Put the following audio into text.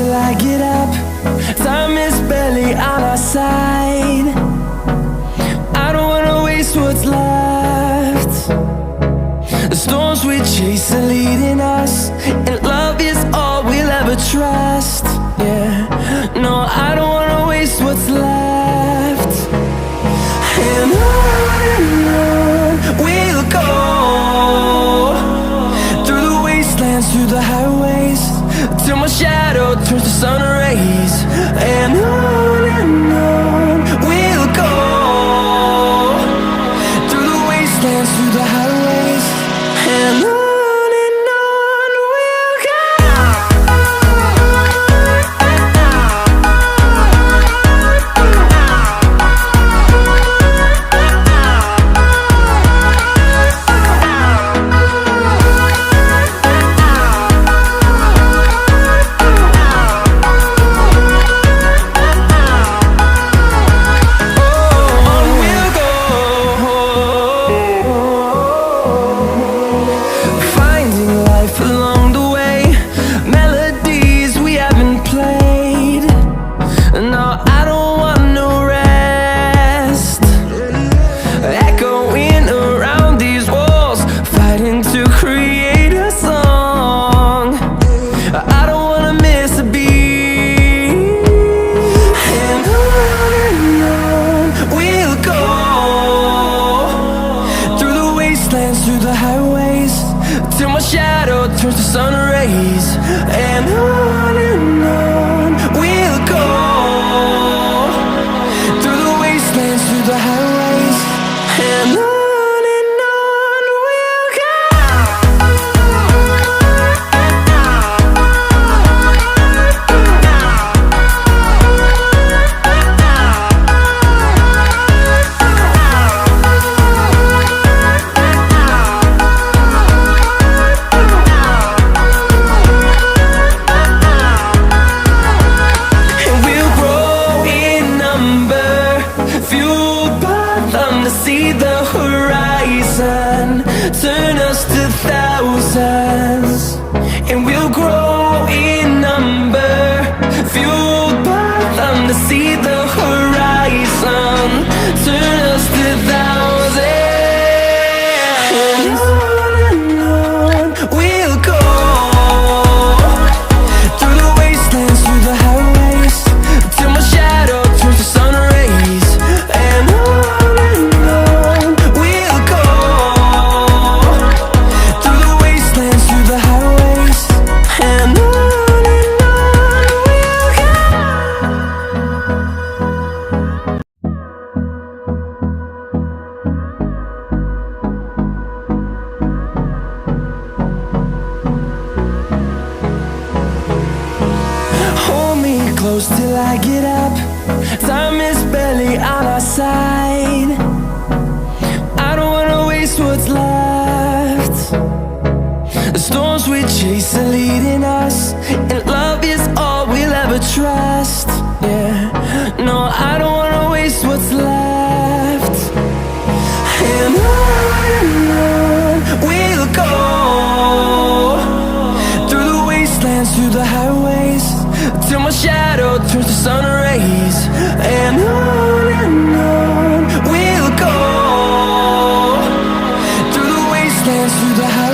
till I get up. Time is barely on our side. I don't wanna waste what's left. The storms we chase are leading us, and love is all we'll ever trust. Yeah, no, I don't wanna waste what's left. And on we'll go, through the wastelands, through the highways, till my shadow turns to sun rays. And on we'll go, through the wastelands, through the highways, and on we'll go. Through the highways, till my shadow turns to sun rays. And on we'll go, through the wastelands, through the highways, and on we'll go. See the horizon, turn us to thousands, and we'll grow in number, fueled by them. To see the horizon, turn us to thousands, and on we'll go, through the wastelands, through the highways, till my shadow turns to sun rays. And close till I get up. Time is barely on our side. I don't wanna waste what's left. The storms we chase are leading us, and love is all we'll ever trust. Yeah, no, I don't wanna waste what's left. And on we'll go, through the wastelands, through the highways, till my shadow turns to sun rays. And on we'll go, through the wastelands, through the highways.